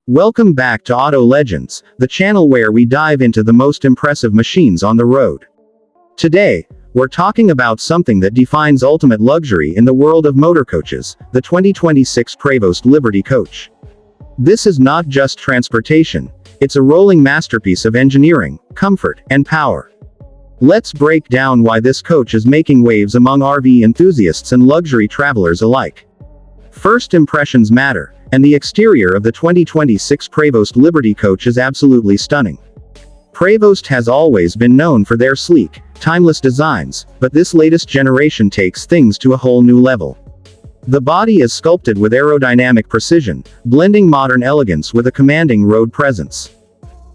Welcome back to Auto Legends, the channel where we dive into the most impressive machines on the road. Today, we're talking about something that defines ultimate luxury in the world of motorcoaches, the 2026 Prevost Liberty Coach. This is not just transportation, it's a rolling masterpiece of engineering, comfort, and power. Let's break down why this coach is making waves among RV enthusiasts and luxury travelers alike. First impressions matter, and the exterior of the 2026 Prevost Liberty Coach is absolutely stunning. Prevost has always been known for their sleek, timeless designs, but this latest generation takes things to a whole new level. The body is sculpted with aerodynamic precision, blending modern elegance with a commanding road presence.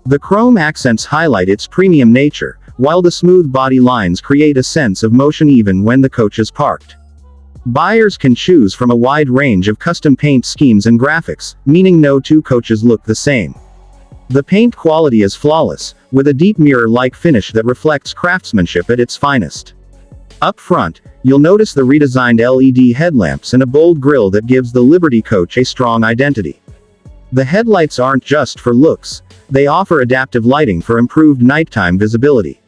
The chrome accents highlight its premium nature, while the smooth body lines create a sense of motion even when the coach is parked. Buyers can choose from a wide range of custom paint schemes and graphics, meaning no two coaches look the same. The paint quality is flawless, with a deep mirror-like finish that reflects craftsmanship at its finest. Up front, you'll notice the redesigned LED headlamps and a bold grille that gives the Liberty Coach a strong identity. The headlights aren't just for looks, they offer adaptive lighting for improved nighttime visibility.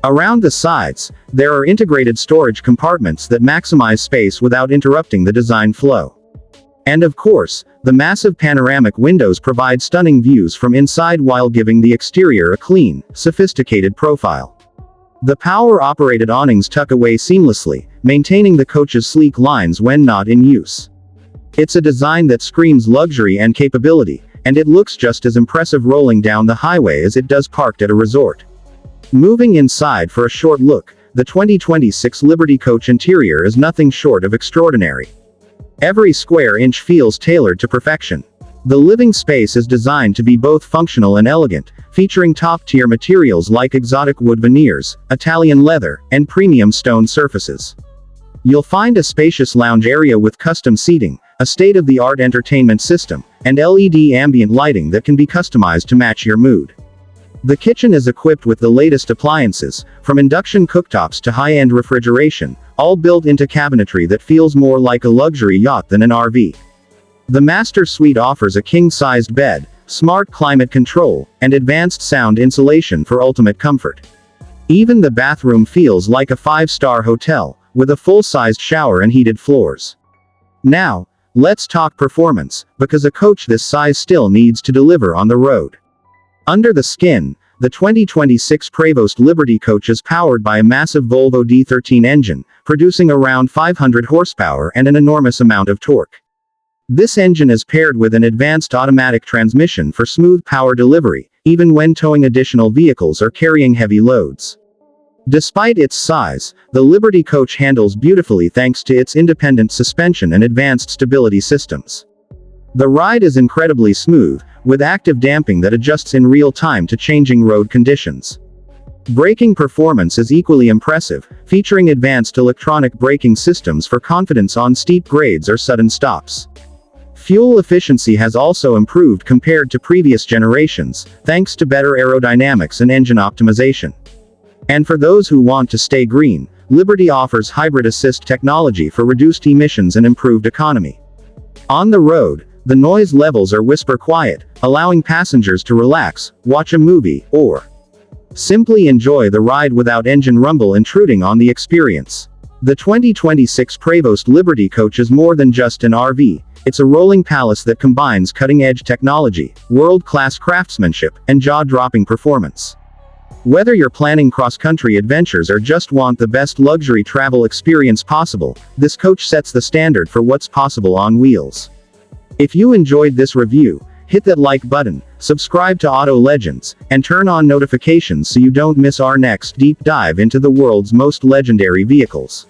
Around the sides, there are integrated storage compartments that maximize space without interrupting the design flow. And of course, the massive panoramic windows provide stunning views from inside while giving the exterior a clean, sophisticated profile. The power-operated awnings tuck away seamlessly, maintaining the coach's sleek lines when not in use. It's a design that screams luxury and capability, and it looks just as impressive rolling down the highway as it does parked at a resort. Moving inside for a short look, the 2026 Liberty Coach interior is nothing short of extraordinary. Every square inch feels tailored to perfection. The living space is designed to be both functional and elegant, featuring top-tier materials like exotic wood veneers, Italian leather, and premium stone surfaces. You'll find a spacious lounge area with custom seating, a state-of-the-art entertainment system, and LED ambient lighting that can be customized to match your mood. The kitchen is equipped with the latest appliances, from induction cooktops to high-end refrigeration, all built into cabinetry that feels more like a luxury yacht than an RV. The master suite offers a king-sized bed, smart climate control, and advanced sound insulation for ultimate comfort. Even the bathroom feels like a five-star hotel, with a full-sized shower and heated floors. Now, let's talk performance, because a coach this size still needs to deliver on the road. Under the skin, the 2026 Prevost Liberty Coach is powered by a massive Volvo D13 engine, producing around 500 horsepower and an enormous amount of torque. This engine is paired with an advanced automatic transmission for smooth power delivery, even when towing additional vehicles or carrying heavy loads. Despite its size, the Liberty Coach handles beautifully thanks to its independent suspension and advanced stability systems. The ride is incredibly smooth, with active damping that adjusts in real time to changing road conditions. Braking performance is equally impressive, featuring advanced electronic braking systems for confidence on steep grades or sudden stops. Fuel efficiency has also improved compared to previous generations, thanks to better aerodynamics and engine optimization. And for those who want to stay green, Liberty offers hybrid assist technology for reduced emissions and improved economy. On the road, the noise levels are whisper quiet, allowing passengers to relax, watch a movie, or simply enjoy the ride without engine rumble intruding on the experience. The 2026 Prevost Liberty Coach is more than just an RV, it's a rolling palace that combines cutting-edge technology, world-class craftsmanship, and jaw-dropping performance. Whether you're planning cross-country adventures or just want the best luxury travel experience possible, this coach sets the standard for what's possible on wheels. If you enjoyed this review, hit that like button, subscribe to Auto Legends, and turn on notifications so you don't miss our next deep dive into the world's most legendary vehicles.